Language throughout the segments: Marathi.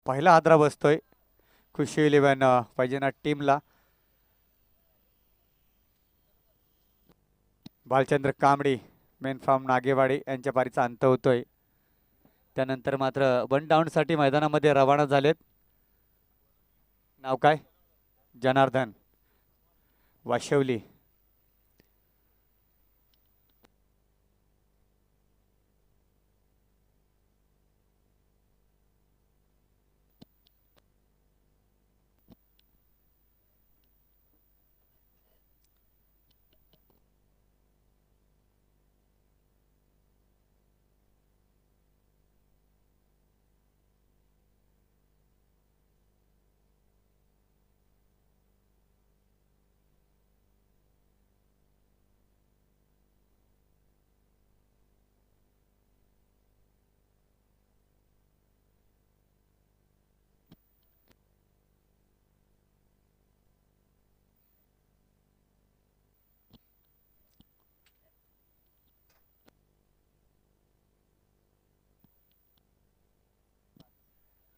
पहिला हादरा बसतोय खुशी 11 पाहिजे ना टीमला. भालचंद्र कांबडी मेन फॉर्म नागेवाडी यांच्या पारीचा अंत होतोय. त्यानंतर मात्र वन डाऊनसाठी मैदानामध्ये रवाना झालेत. नाव काय? जनार्दन वाशवली.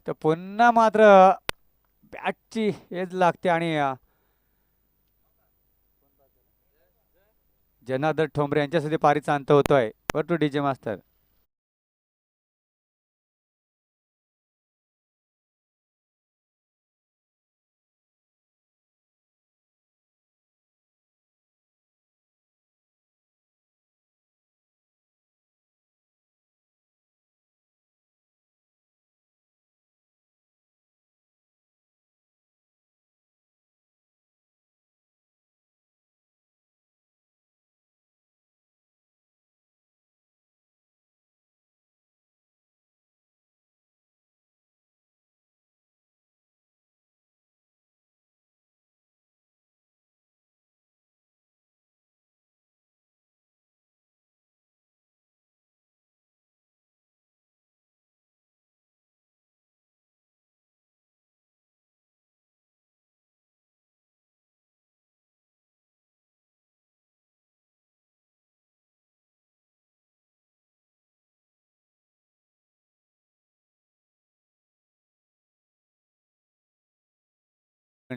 तर पुन्हा मात्र बॅटची एज लागते आणि जनार्दन ठोंबरे यांच्यासाठी पारीचा अंत होतोय. वर टू डीजे मास्तर.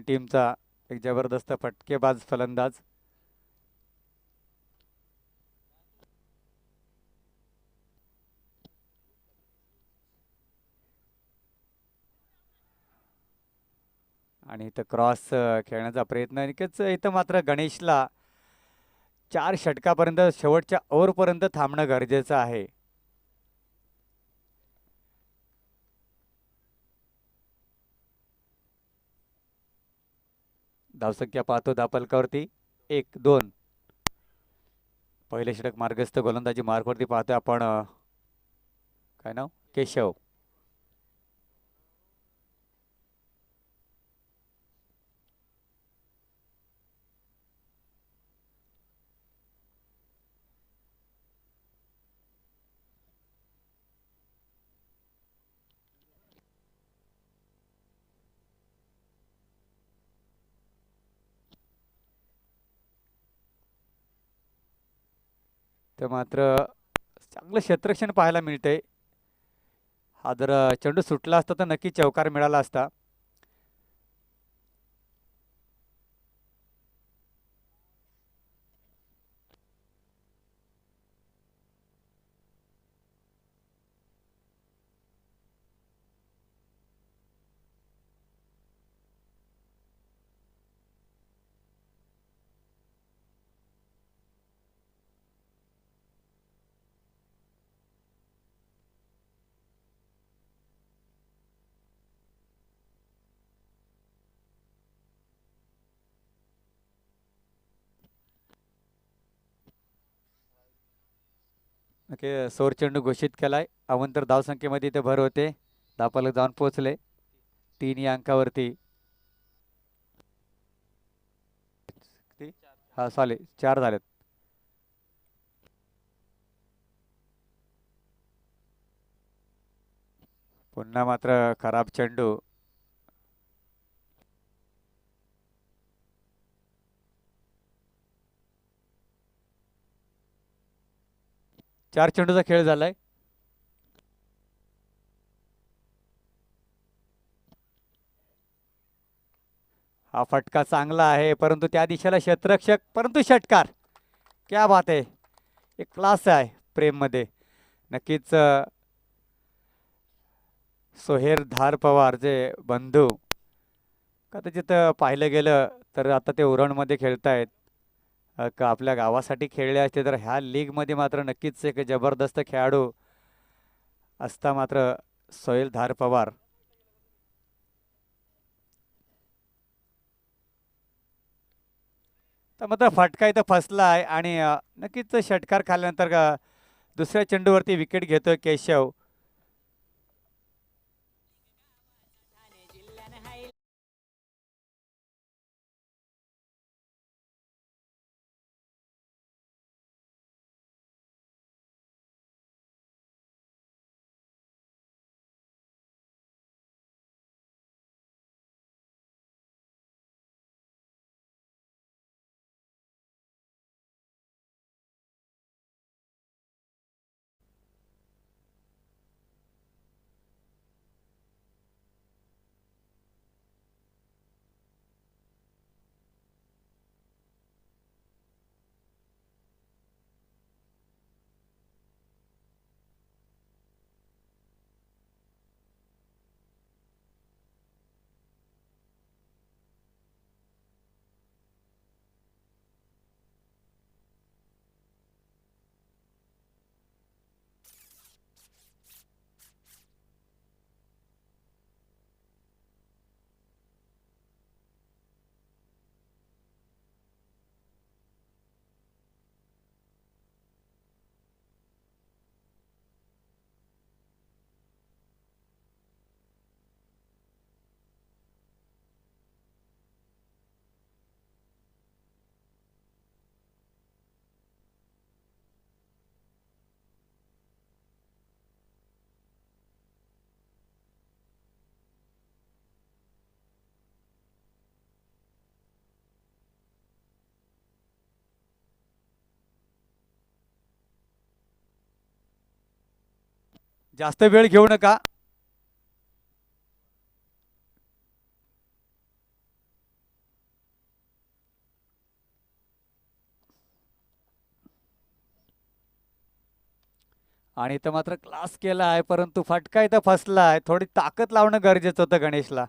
टीमचा एक जबरदस्त फटकेबाज फलंदाज. आणि इथं क्रॉस खेळण्याचा प्रयत्न. इथं मात्र गणेशला 4 षटकापर्यंत शेवटच्या ओव्हरपर्यंत थांबणं गरजेचं आहे. धावसंख्या पाहतो दापलकावरती 1-2. पहिले षटक मार्गस्थ गोलंदाजी मार्कवरती पाहतोय आपण. काय नाव? केशव. तर मात्र चांगलं क्षेत्ररक्षण पाहायला मिळतंय. हा जर चेंडू सुटला असता तर नक्की चौकार मिळाला असता. ओके, सोर चेंडू घोषित केलाय. अवंतर धावसंख्येमध्ये इथे भर होते. धापालक जाऊन पोहोचले 3 या अंकावरती. हा सॉरी 4 झालेत. पुन्हा मात्र खराब चेंडू. चार चेंडूचा खेळ झालाय. हा फटका चांगला आहे परंतु त्या दिशेला क्षेत्ररक्षक परंतु षटकार. क्या बात आहे. एक क्लास आहे प्रेममध्ये. नक्कीच सोहेर धार पवार जे बंधू कदाचित पाहिलं गेलं तर आता ते उरणमध्ये खेळतायत. का आपल्या गावासाठी खेळले असते तर ह्या लीगमध्ये मात्र नक्कीच एक जबरदस्त खेळाडू असता मात्र सोहेल धार पवार. तर मात्र फटका इथं फसला आहे आणि नक्कीच षटकार खाल्ल्यानंतर दुसऱ्या चेंडूवरती विकेट घेतोय केशव. जास्त वेळ घेऊ नका. आणि इथं मात्र क्लास केला आहे परंतु फटका इथं फसला आहे. थोडी ताकद लावणं गरजेचं होतं गणेशला.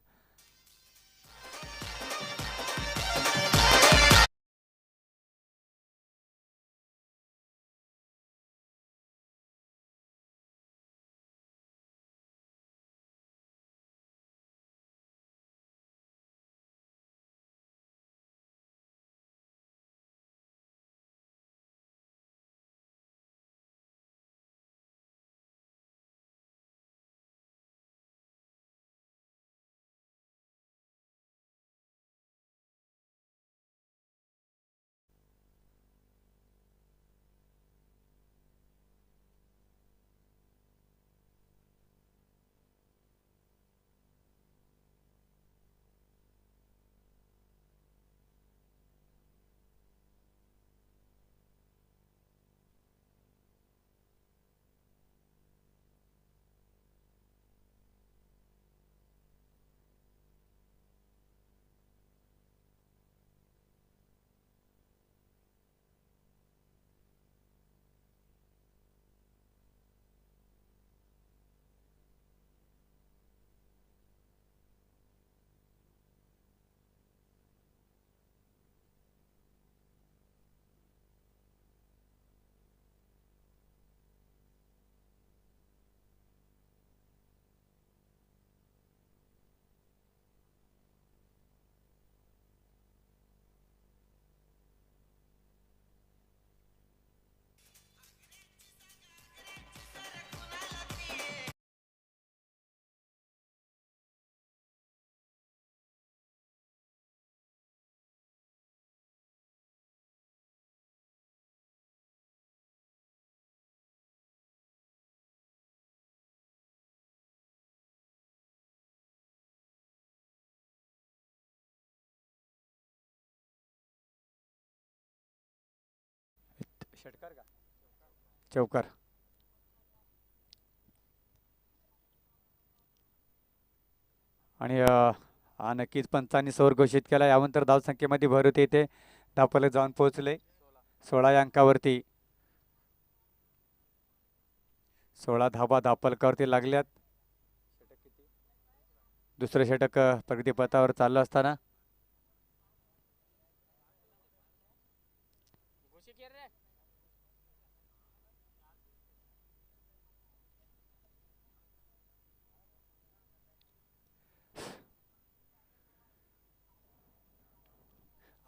षटकार का चौकार. आणि हा नक्कीच पंचांनी स्कोर घोषित केला. यानंतर धावसंख्येमध्ये भर होते इथे. धावफलक जाऊन पोहोचले 16 या अंकावरती. 16 धावा धावफलकावरती लागल्यात. दुसरं षटक प्रगतीपथावर चाललं असताना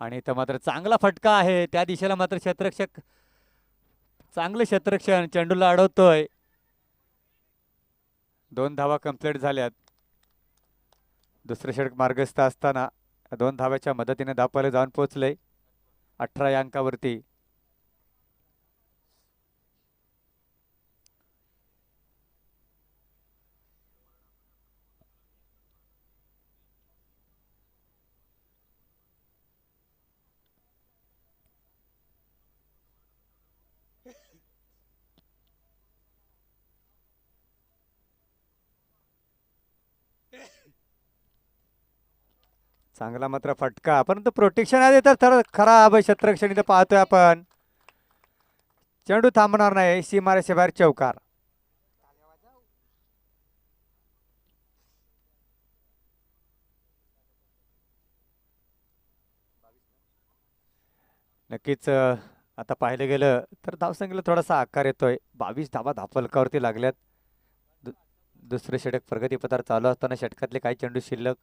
आणि इथं मात्र चांगला फटका आहे. त्या दिशेला मात्र क्षेत्ररक्षक चांगलं क्षेत्ररक्षण चेंडूला अडवतोय. 2 धावा कंप्लीट झाल्यात. दुसरं षटक मार्गस्थ असताना 2 धाव्याच्या मदतीने धावफलक जाऊन पोहोचले 18 या अंकावरती. चांगला मात्र फटका, परंतु प्रोटेक्शन आहे तर खराब क्षेत्ररक्षण इथं पाहतोय आपण. चेंडू थांबणार नाही. सीमारेषे बाहेर चौकार. नक्कीच आता पाहिलं गेलं तर धावसंख्येला थोडासा आकार येतोय. 22 धावा धावफलकावरती लागल्यात. दुसरे षटक प्रगतीपथावर चालू असताना षटकातले काही चेंडू शिल्लक.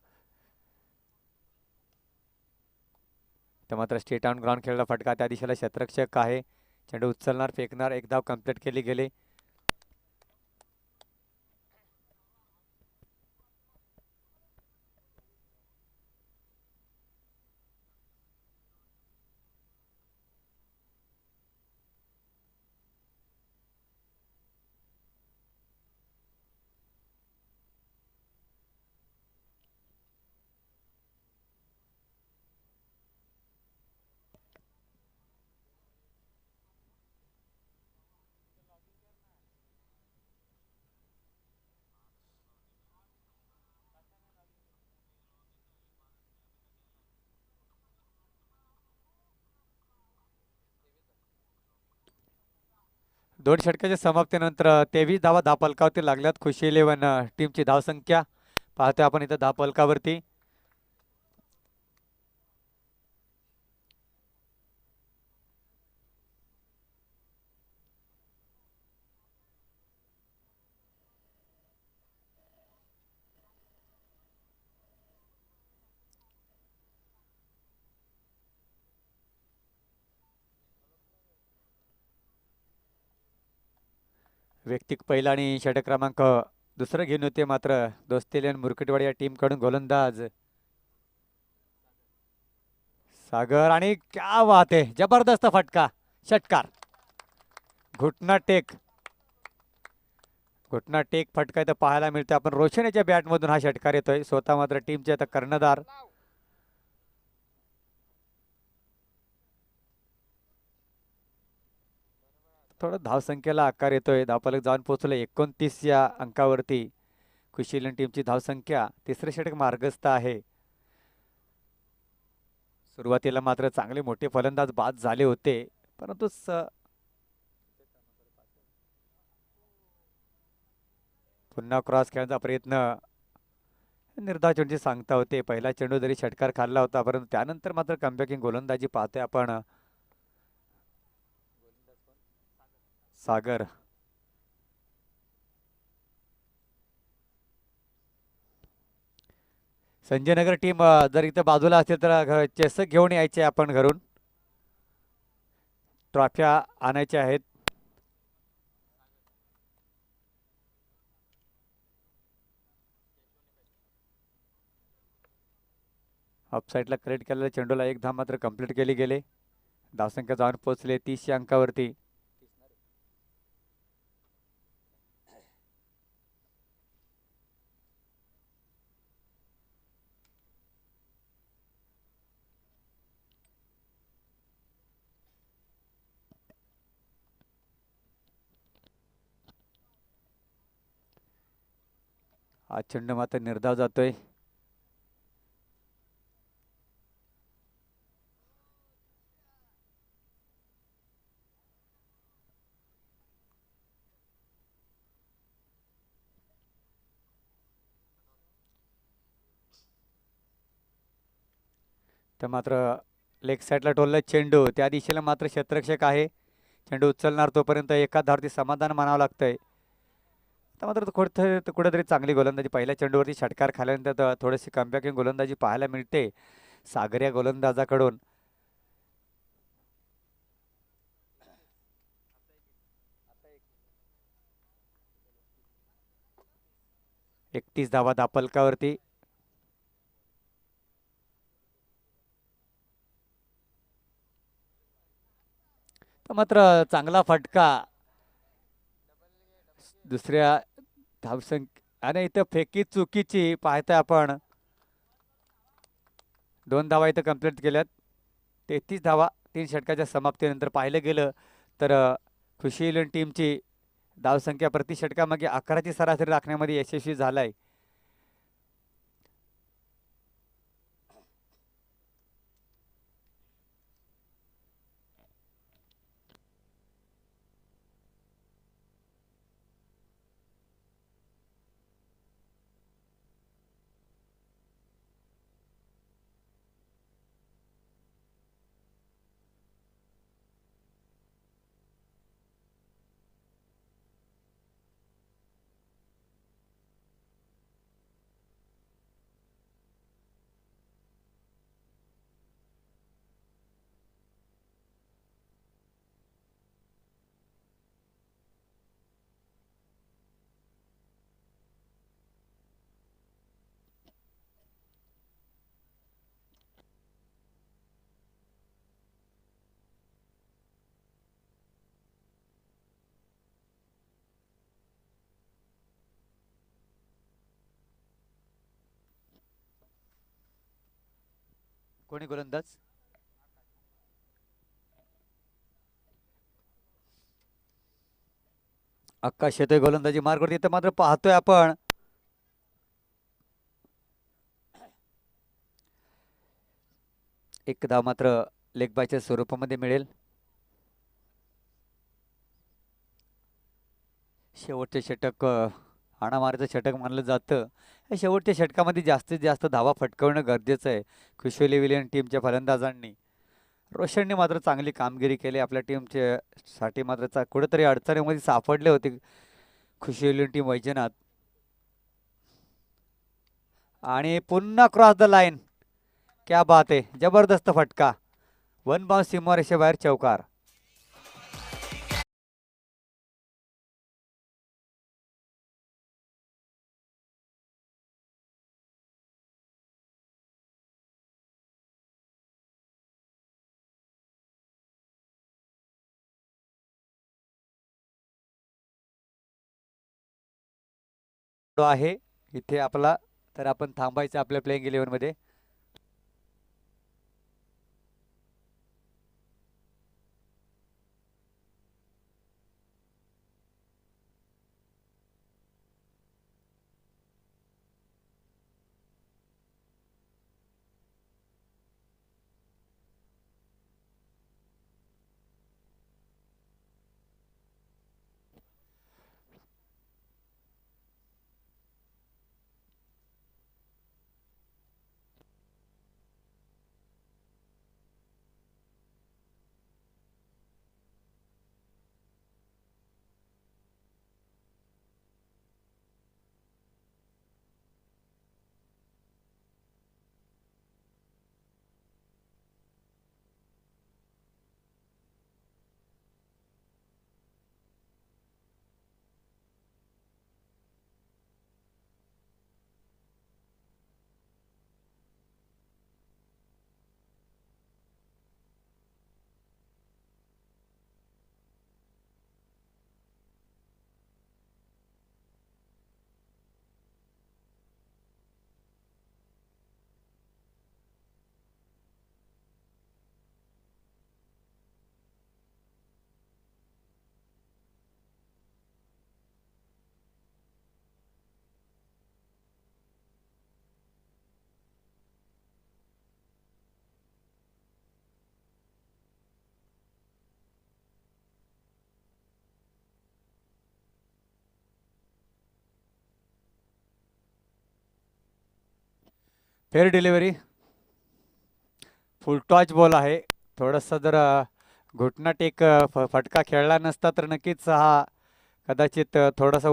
तर मात्र स्ट्रेट ऑन ग्राउंड खेळला फटका. त्या दिशेला क्षेत्ररक्षक आहे. चेंडू उचलणार फेकणार. एक धाव कंप्लीट केली गेली. दोन षटकाच्या समाप्तीनंतर 23 धावा धावफलकावरती लागल्यात. खुशी 11 टीमची धावसंख्या पाहतोय आपण इथं धावफलकावरती. वैयक्तिक पहिला आणि षटक क्रमांक दुसरं घेऊन होते मात्र दोस्ती मुरकुटवाडी या टीम कडून गोलंदाज सागर. आणि क्या बात आहे, जबरदस्त फटका. षटकार घुटना टेक. घुटना टेक फटका इथं पाहायला मिळतोय. आपण रोशनीच्या बॅट मधून हा षटकार येतोय. स्वतः मात्र टीमचे आता कर्णधार थोडं धावसंख्येला आकार येतोय. धावफलक जाऊन पोहोचले 29 या अंकावरती. खुशीलन टीमची धावसंख्या. तिसरे षटक मार्गस्थ आहे. सुरुवातीला मात्र चांगले मोठे फलंदाज बाद झाले होते, परंतु पुन्हा क्रॉस खेळण्याचा प्रयत्न निर्धाव चेंडूची सांगता होते. पहिला चेंडू जरी षटकार खाल्ला होता, परंतु त्यानंतर मात्र कमबॅकिंग गोलंदाजी पाहतोय आपण. सागर संजयनगर टीम जर इथं बाजूला असेल तर चषक घेऊन यायचे आपण घरून. ट्रॉफ्या आणायच्या आहेत. ऑफसाईडला करेक्ट केलेल्या चेंडूला एक धाव मात्र कंप्लीट केली गेले. धावसंख्या जाऊन पोहोचले 30 या अंकावरती. हा चेंडू मात्र निर्धाव जातोय. तर मात्र लेग साईडला टोलला चेंडू, त्या दिशेला मात्र क्षेत्ररक्षक आहे, चेंडू उचलणार तोपर्यंत एका धावती समाधान मानावं लागतंय. तर मात्र कुठेतरी चांगली गोलंदाजी, पहिल्या चेंडूवरती षटकार खाल्यानंतर थोडीशी कमबॅकिंग गोलंदाजी पाहायला मिळते सागरिया गोलंदाजाकडून. एकतीस धावा दापलकावरती. तर मात्र चांगला फटका दुसऱ्या धावसंख्या, आणि इथं फेकी चुकीची पाहताय आपण. 2 धावा इथं कंप्लीट केल्यात. 33 धावा 3 षटकाच्या समाप्तीनंतर पाहिलं गेलं तर खुशी इलेव्हन टीमची धावसंख्या प्रति षटकामागे 11ची सरासरी राखण्यामध्ये यशस्वी झालाय. कोणी गोलंदाज? आकाश येतोय गोलंदाजी मार्गवरती. तर मात्र पाहतोय आपण एक धाव मात्र लेग बायच्या स्वरूपामध्ये मिळेल. शेवटचे षटक हाणामारीचं षटक मानलं जातं. या शेवटच्या षटकामध्ये जास्तीत जास्त धावा फटकवणं गरजेचं आहे. खुशवली विलियन टीमच्या फलंदाजांनी, रोशनने मात्र चांगली कामगिरी केली. आपल्या टीमच्या साठी मात्र कुठेतरी अडचणीमध्ये सापडले होते खुशी विलियन टीम वैजनाथ. आणि पुन्हा क्रॉस द लाईन, क्या बात आहे, जबरदस्त फटका, वन बाउन्स सीमारेषेबाहेर चौकार. आहे इथे आपला, तर आपण थांबायचं आपल्या प्लेइंग 11 मध्ये. फेअर डिलिव्हरी, फुल टॉच बॉल आहे. थोडंसं जर घुटना टेक फटका खेळला नसता तर नक्कीच हा कदाचित थोडासा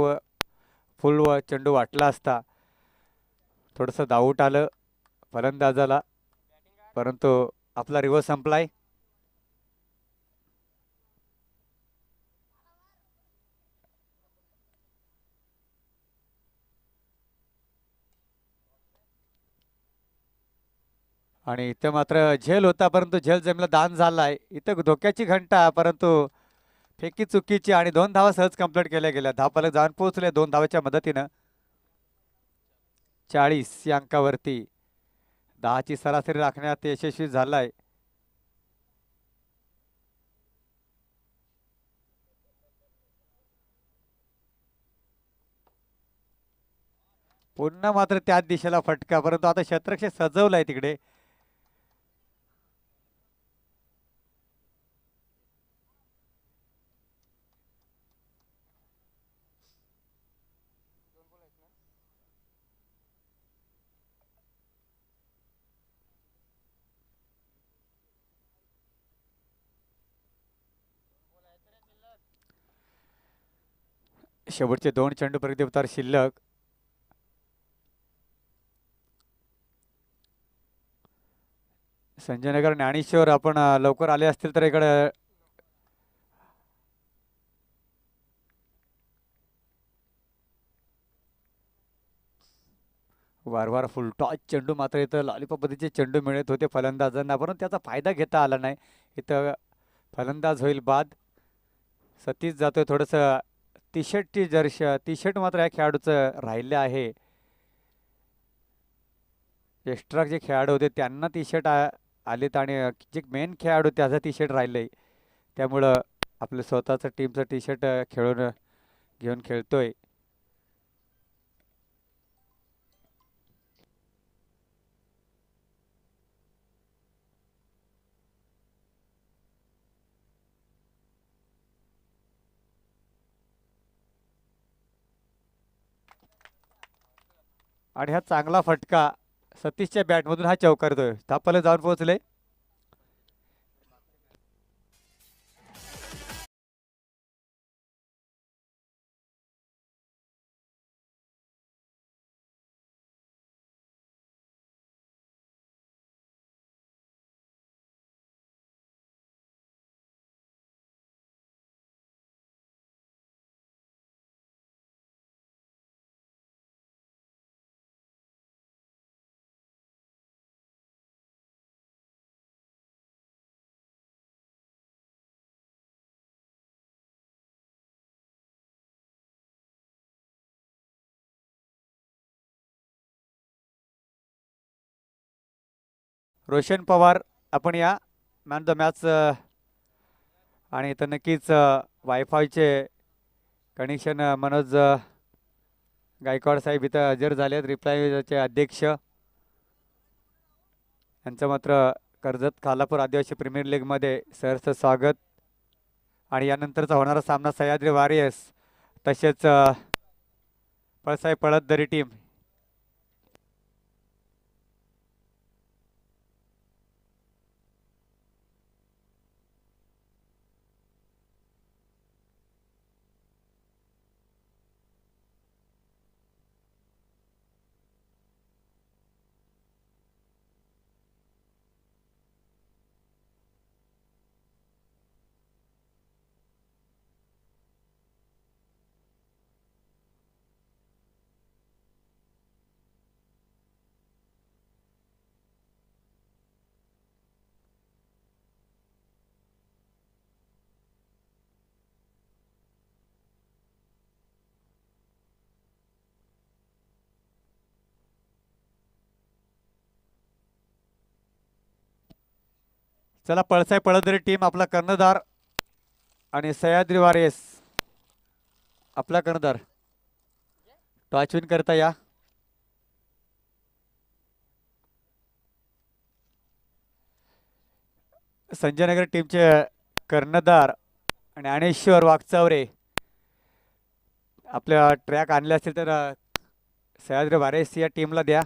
फुल चेंडू वाटला असता. थोडंसं डाऊट आलं फलंदाजाला, परंतु आपला रिव्हर्स संपलाय. आणि इथं मात्र झेल होता, परंतु झेल जमीला दान झालाय. इथं धोक्याची घंटा, परंतु फेकी चुकीची आणि 2 धावा सहज कंप्लीट केल्या गेल्या. धावफलक जाऊन पोहोचले 2 धावाच्या मदतीनं. 40 या अंकावरती 10ची सरासरी राखण्यात यशस्वी झालाय. पुन्हा मात्र त्याच दिशेला फटका, परंतु आता शतरक्षक सजवलाय तिकडे. शेवटचे 2 चेंडू प्रतिउत्तर शिल्लक. संजयनगर ज्ञानेश्वर आपण लवकर आले असतील तर इकडे वारंवार फुल टॉच चेंडू मात्र इथं लॉलीपॉप पद्धतीचे चेंडू मिळत होते फलंदाजांना, परंतु त्याचा फायदा घेता आला नाही. इथं फलंदाज होईल बाद. सतीश जातोय. थोडंसं टी शर्ट मात्र या खेळाडूचं राहिलं आहे. एक्स्ट्रा जे खेळाडू होते त्यांना टी शर्ट आलेत आणि जे मेन खेळाडू त्याचा टी शर्ट राहिलंय, त्यामुळं आपलं स्वतःचं टीमचं टी शर्ट घेऊन खेळतोय. आणि हा चांगला फटका सतीशच्या बॅटमधून हा चौकारतोय. धापाला जाऊन पोहोचले. रोशन पवार आपण या मॅन द मॅच. आणि इथं नक्कीच वायफायचे कनेक्शन मनोज गायकवाड साहेब इथं हजर झालेत. रिप्लायचे अध्यक्ष यांचं मात्र कर्जत खालापूर आदिवासी प्रीमियर लीगमध्ये सहर्ष स्वागत. आणि यानंतरचा होणारा सामना सह्याद्री वॉरियर्स तसेच पळसाहेब पळसदरी टीम. चला पळसाहेब पळसदरी टीम आपला कर्णधार आणि सह्याद्री वॉरियर्स आपला कर्णधार टॉच विन करता या. संजयनगर टीमचे कर्णधार ज्ञानेश्वर वागचौरे आपल्या ट्रॅक आणले असतील तर सह्याद्री वॉरियर्स या टीमला द्या.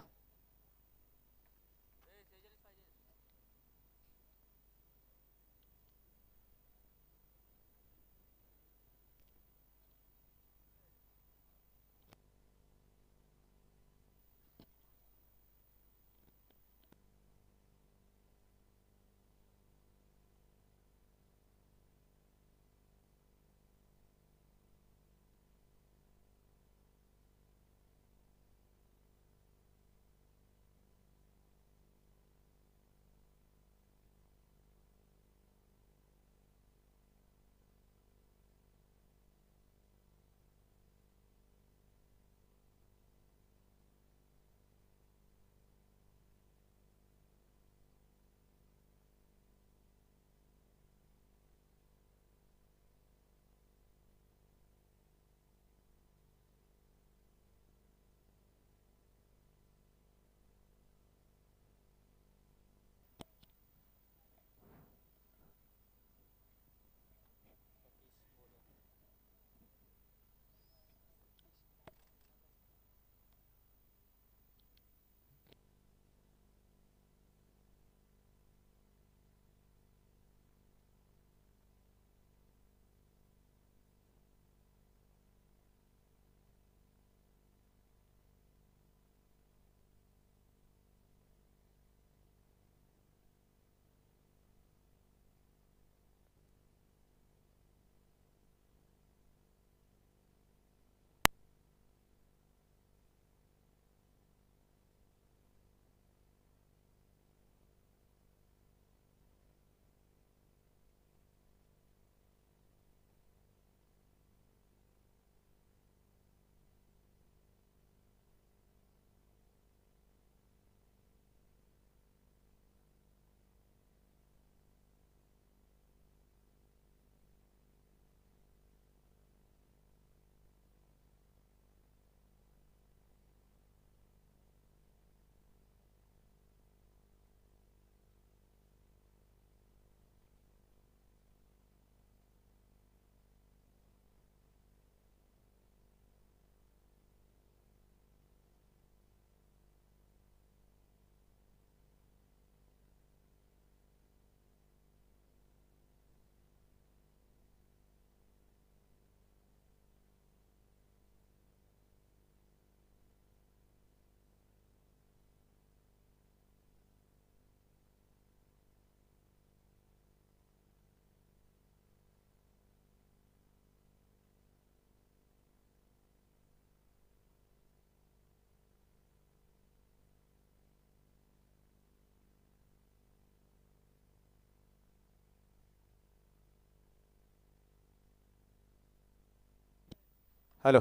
हॅलो.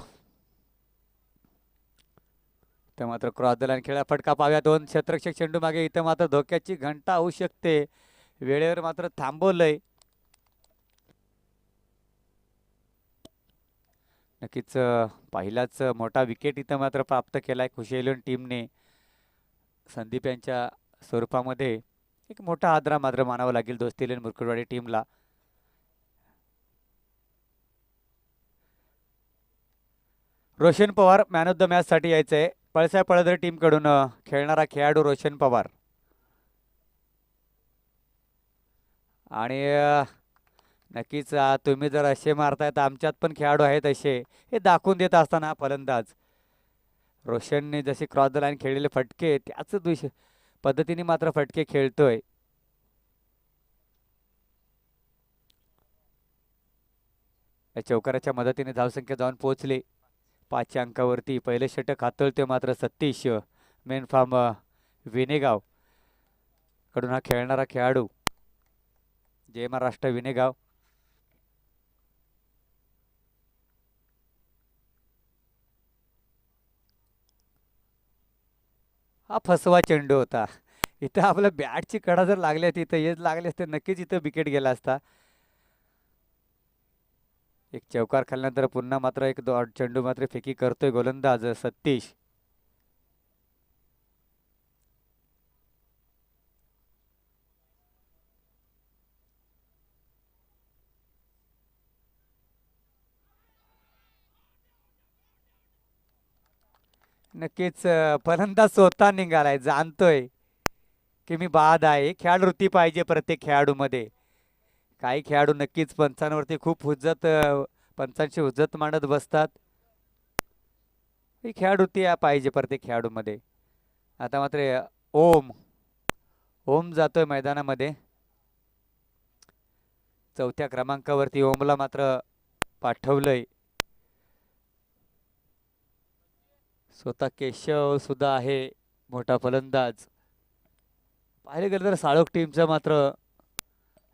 इथं मात्र क्रॉस द लाईन खेळा फटका पाव्या. दोन क्षेत्ररक्षक चेंडू मागे. इथं मात्र धोक्याची घंटा होऊ शकते. वेळेवर मात्र थांबवलंय. नक्कीच पहिलाच मोठा विकेट इथं मात्र प्राप्त केलाय खुशी इलेव्हन टीमने. संदीप यांच्या स्वरूपामध्ये एक मोठा आदरा मात्र मानावा लागेल दोस्ती इलेव्हन मुरकुडवाडी टीमला. Roshan Pawar man of the match साठी यायचंय. पळसा पळदर टीम कडून खेळणारा खेळाडू रोशन पवार. आणि नक्कीच तुम्ही जर असे मारताय तर आमच्यात पण खेळाडू आहेत असे हे दाखवून देत असताना फलंदाज रोशनने जसे क्रॉस द लाईन खेळलेले फटके त्याच पद्धतीने मात्र फटके खेळतोय. या चौकाराच्या मदतीने धावसंख्या जाऊन पोहोचली 5च्या अंकावरती. पहिले षटक हातळतोय मात्र सतीश मेन फार्म विनेगाव कडून हा खेळणारा खेळाडू जय महाराष्ट्र विनेगाव. हा फसवा चेंडू होता. इथं आपल्या बॅटची कडा जर लागल्या तिथं येत लागले असते नक्कीच इथं विकेट गेला असता. एक चौकार खाल्ल्यानंतर पुन्हा मात्र एक चेंडू मात्र फेकी करतोय गोलंदाज सतीश. नक्कीच फलंदाज स्वतः निघालाय. जाणतोय की मी बाद आहे. खेळाडू वृत्ती पाहिजे प्रत्येक खेळाडूमध्ये. काही खेळाडू नक्कीच पंचांवरती खूप पंचांची हुज्जत मांडत बसतात. ही खेळाडू वृत्ती पाहिजे प्रत्येक खेळाडूमध्ये. आता मात्र ओम ओम जातोय मैदानामध्ये. 4थ्या क्रमांकावरती ओमला मात्र पाठवलंय. स्वतः केशव सुद्धा आहे मोठा फलंदाज. पाहिले गेलं तर साळोख टीमचा मात्र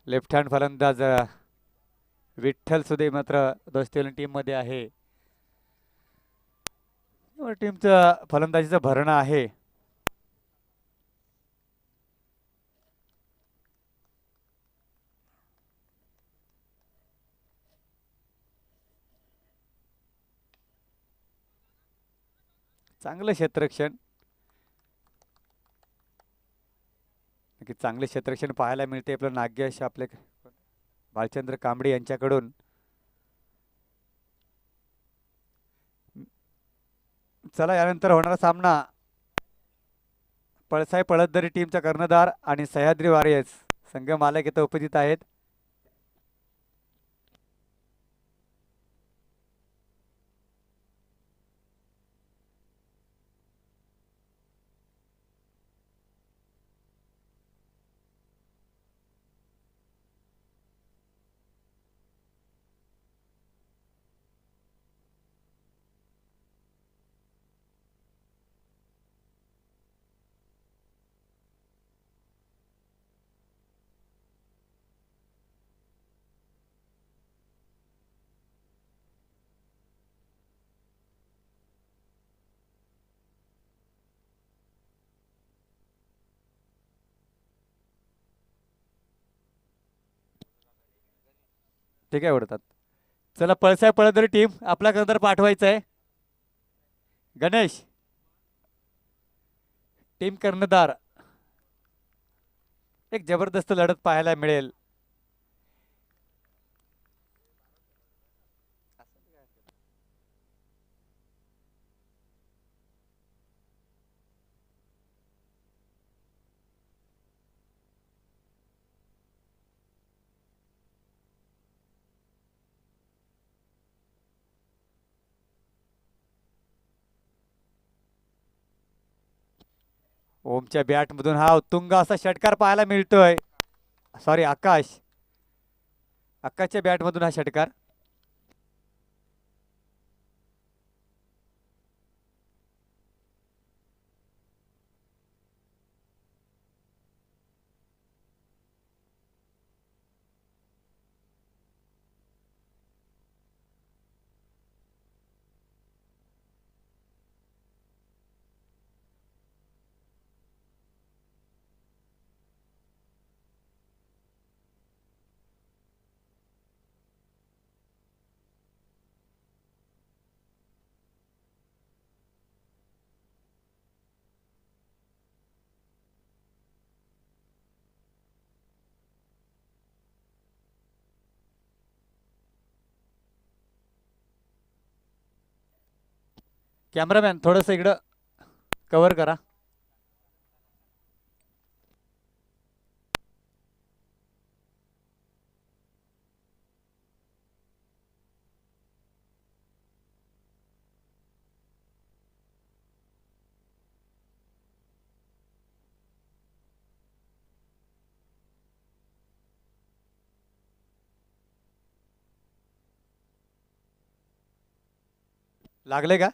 लेफ्ट हँड फलंदाज विठ्ठल सुदे मात्र दोस्ती टीम मध्ये आहे. टीमचं फलंदाजीचं भरणं आहे. चांगलं क्षेत्ररक्षण. नक्की चांगले क्षेत्ररक्षण पाहायला मिळते आपलं नाग्यश आपले भालचंद्र कांबळे यांच्याकडून. चला यानंतर होणारा सामना पळसाई पळसदरी टीमचा कर्णधार आणि सह्याद्री वॉरियर्स संघ मालक इथं उपस्थित आहेत. ते काय ओढतात. चला पळसाई पळसदरी टीम आपला कर्णधार पाठवायचा आहे. गणेश टीम कर्णधार. एक जबरदस्त लढत पाहायला मिळेल. ओमच्या बॅटमधून हा उत्तुंग असा षटकार पाहायला मिळतोय. सॉरी आकाशच्या बॅटमधून हा षटकार. कॅमेरामॅन थोडंसं इकडं कव्हर करा. लागले का?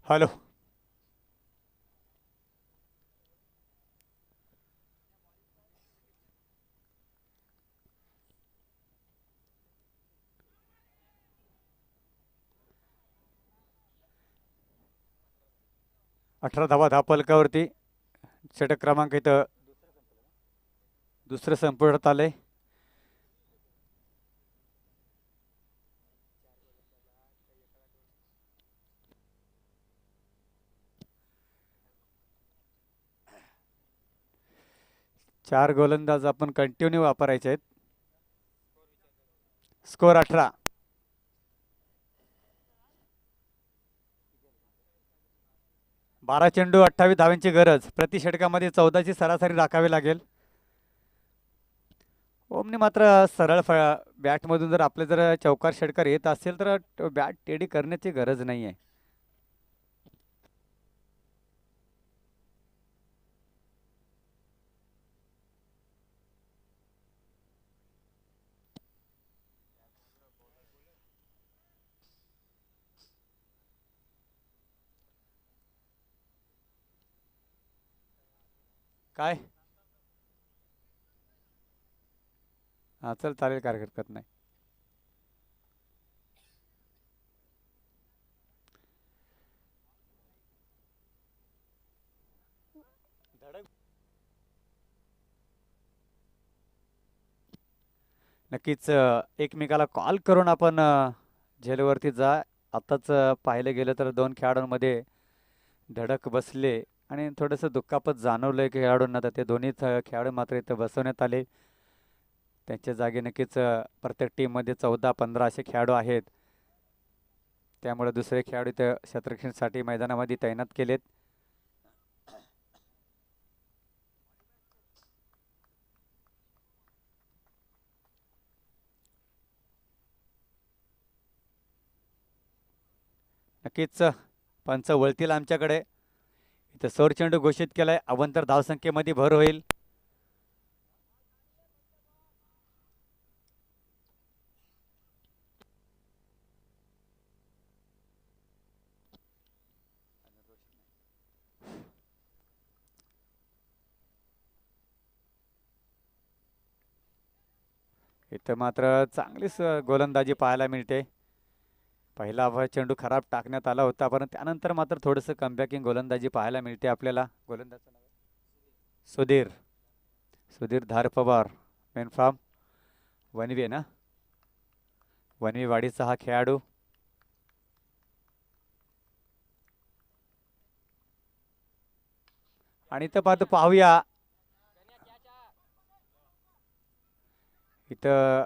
हॅलो. 18 धावा धापलकावरती. षटक क्रमांक इथं दुसरं संपूर्णात आलंय. चार गोलंदाज आपण कंटिन्यू वापरायचे आहेत. स्कोर 18. बारा चेंडू 28 धावांची गरज. प्रति षटकामध्ये 14ची सरासरी राखावी लागेल. ओमने मात्र सरळ बॅटमधून जर आपले जर चौकार षटकार येत असेल तर बॅट टेडी करण्याची गरज नाही आहे. काय? हा चल चालेल, काय हरकत नाही. नक्कीच एकमेकाला कॉल करून आपण झेलवरती जा. आताच पाहिलं गेलं तर दोन खेळाडूंमध्ये धडक बसले आणि थोडंसं दुखापत जाणवलंय खेळाडूंना. तर ते दोन्ही खेळाडू मात्र इथं बसवण्यात आले. त्यांच्या जागी नक्कीच प्रत्येक टीममध्ये 14-15 असे खेळाडू आहेत. त्यामुळे दुसरे खेळाडू इथं क्षेत्ररक्षणासाठी मैदानामध्ये तैनात केलेत. नक्कीच पंच वळतील आमच्याकडे. इथं सौर चेंडू घोषित केलाय. अवंतर धावसंख्येमध्ये भर होईल. इथं मात्र चांगलीच गोलंदाजी पाहायला मिळते. पहिला चेंडू खराब टाकण्यात आला होता, परंतु त्यानंतर मात्र थोडंसं कमबॅकिंग गोलंदाजी पाहायला मिळते आपल्याला. गोलंदाज सुधीर सुधीर धार पवार, मेन फार्म वनवे ना, वनवी वाडीचा हा खेळाडू. आणि इथं पाहूया इथं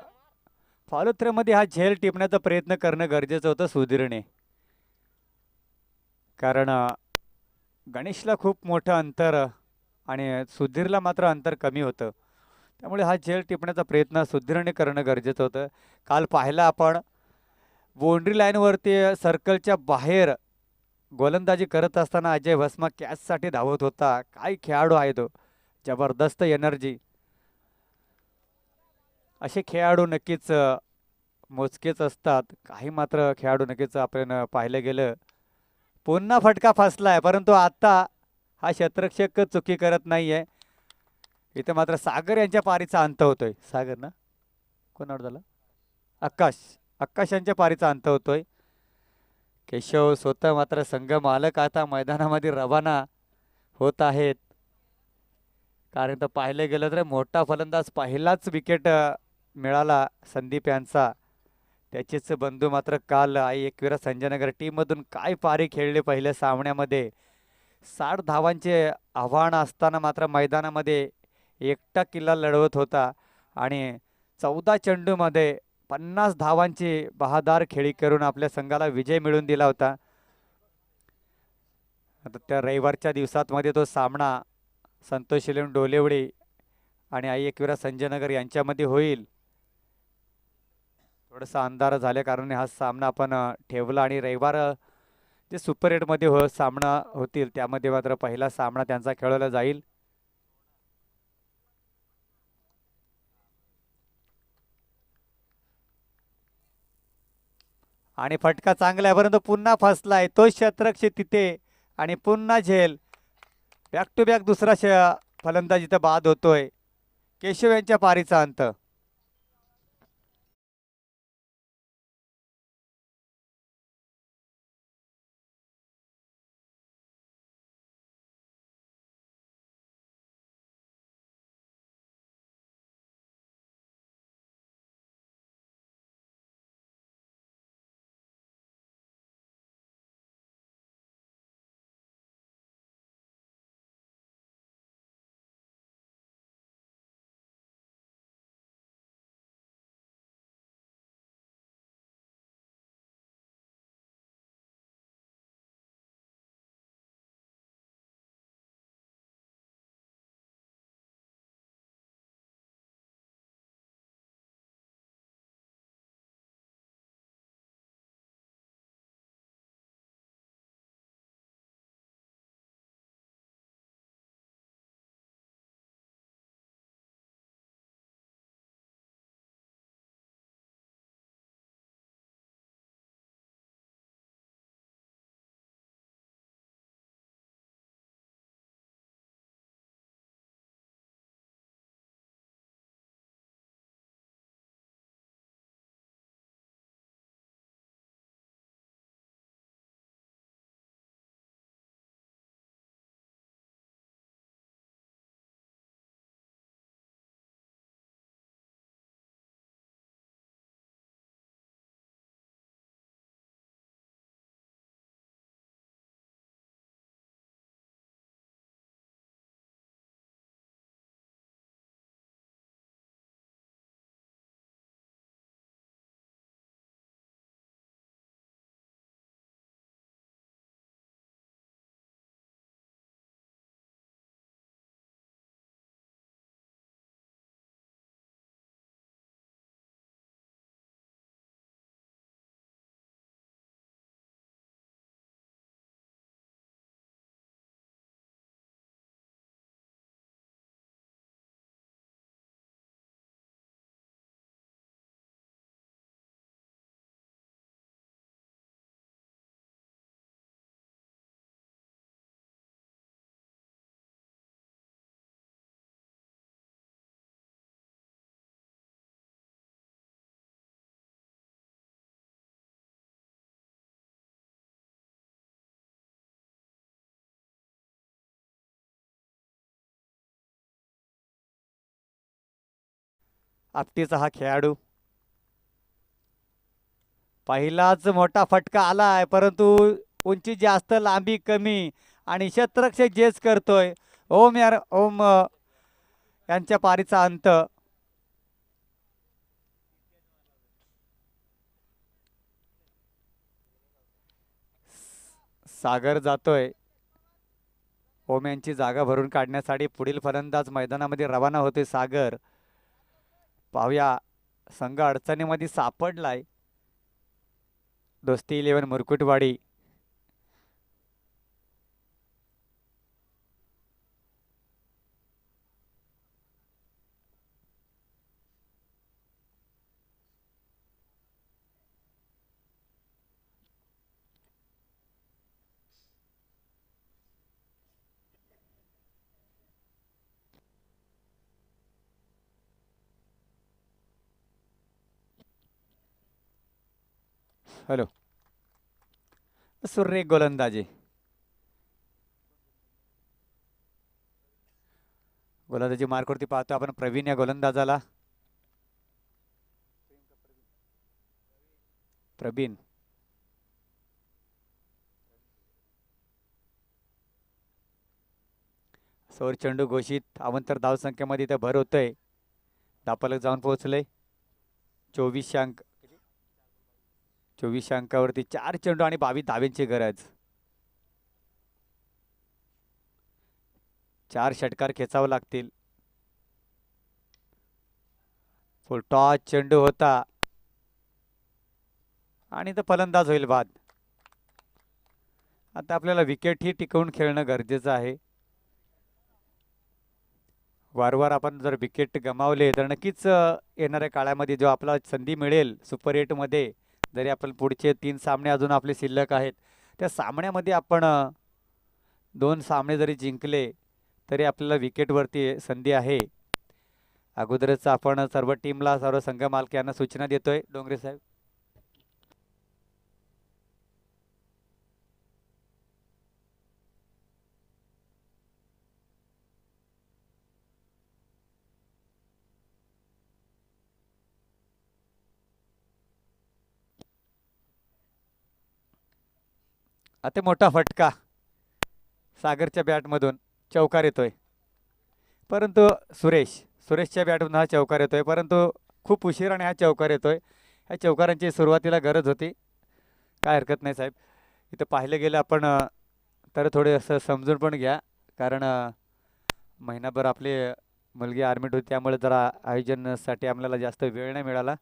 फॉलो थ्रोमध्ये हा झेल टिपण्याचा प्रयत्न करणं गरजेचं होतं सुधीरने, कारण गणेशला खूप मोठं अंतर आणि सुधीरला मात्र अंतर कमी होतं, त्यामुळे हा झेल टिपण्याचा प्रयत्न सुधीरने करणं गरजेचं होतं. काल पाहिलं आपण बाउंड्री लाईनवरती सर्कलच्या बाहेर गोलंदाजी करत असताना अजय भस्मा कॅचसाठी धावत होता. काय खेळाडू आहे तो, जबरदस्त एनर्जी. असे खेळाडू नक्कीच मोजकेच असतात, काही मात्र खेळाडू नक्कीच आपण पाहिलं गेलं. पुन्हा फटका फसलाय, परंतु आता हा क्षेत्ररक्षक चुकी करत नाहीये. इथे मात्र सागर यांच्या पारीचा अंत होतोय. सागर ना कोण आउट झाला? आकाश. आकाश यांच्या पारीचा अंत होतोय. केशव स्वतः मात्र संघ मालक आता मैदानामध्ये रवाना होत आहेत, कारण तर पाहिलं गेलं तर मोठा फलंदाज पहिलाच विकेट मिळाला संदीप यांचा. त्याचेच बंधू मात्र काल एकविरा संजयनगर टीममधून काय पारी खेळले पहिल्या सामन्यामध्ये. 60 धावांचे आव्हान असताना मात्र मैदानामध्ये एकटा किल्ला लढवत होता आणि 14 चेंडूमध्ये 50 धावांची बहादार खेळी करून आपल्या संघाला विजय मिळवून दिला होता. आता त्या रविवारच्या दिवसांमध्ये तो सामना संतोष शिलेम डोलेवडी आणि एकविरा संजयनगर यांच्यामध्ये होईल. थोडासा अंधार झाल्या कारणाने हा सामना आपण ठेवला आणि रविवार जे सुपर 8मध्ये सामना होतील त्यामध्ये मात्र पहिला सामना त्यांचा खेळवला जाईल. आणि फटका चांगला आहे, परंतु पुन्हा फसलाय तो क्षेत्ररक्षक तिथे आणि पुन्हा झेल. बॅक टू बॅक दुसरा फलंदाज इथं बाद होतोय. केशव यांच्या पारीचा अंत. आपटीचा हा खेळाडू. पहिलाच मोठा फटका आलाय, परंतु उंची जास्त लांबी कमी आणि क्षेत्ररक्षक जेच करतोय. ओम यार ओम यांच्या पारीचा अंत. सागर जातोय. ओम यांची जागा भरून काढण्यासाठी पुढील फलंदाज मैदानामध्ये रवाना होते. सागर पाहूया, संघ अडचणीमध्ये सापडलाय. दोस्ती 11 मुरकुटवाडी. हॅलो. सुरेख गोलंदाजी. गोलंदाजी मार्कवरती पाहतो आपण प्रवीण या गोलंदाजाला. प्रवीण. सौर चेंडू घोषित. अवंतर धावसंख्येमध्ये इथे भर होतोय. धापलक जाऊन पोहोचले. 24 अंक. 24 अंकावरती 4 चेंडू आणि 22 धावेंची गरज. 4 षटकार खेचावं लागतील. फुल टॉस चेंडू होता आणि तो फलंदाज होईल बाद. आता आपल्याला विकेट ही टिकवून खेळणं गरजेचं आहे. वारंवार आपण जर विकेट गमावले तर नक्कीच येणाऱ्या काळामध्ये जो आपला संधी मिळेल सुपर 8मध्ये, जरी आपण पुढचे 3 सामने अजून आपले शिल्लक आहेत, त्या सामन्यामध्ये आपण 2 सामने जरी जिंकले तरी आपल्याला विकेटवरती संधी आहे. अगोदरच आपण सर्व टीमला, सर्व संघ मालक यांना सूचना देतोय. डोंगरे साहेब. आता मोठा फटका सागरच्या बॅटमधून चौकार येतोय. परंतु सुरेशच्या बॅटमधून हा चौकार येतोय, परंतु खूप उशिराने हा चौकार येतोय. ह्या चौकारांची सुरुवातीला गरज होती. काय हरकत नाही साहेब. इथं पाहिलं गेलं आपण तर थोडे असं समजून पण घ्या, कारण महिनाभर आपली मुलगी आर्मीत होती, त्यामुळे जरा आयोजनासाठी आम्हाला जास्त वेळ नाही मिळाला.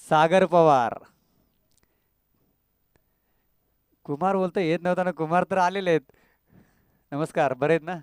सागर पवार. कुमार बोलतो येत नव्हता ना. कुमार तर आलेले आहेत. नमस्कार, बरे आहेत ना?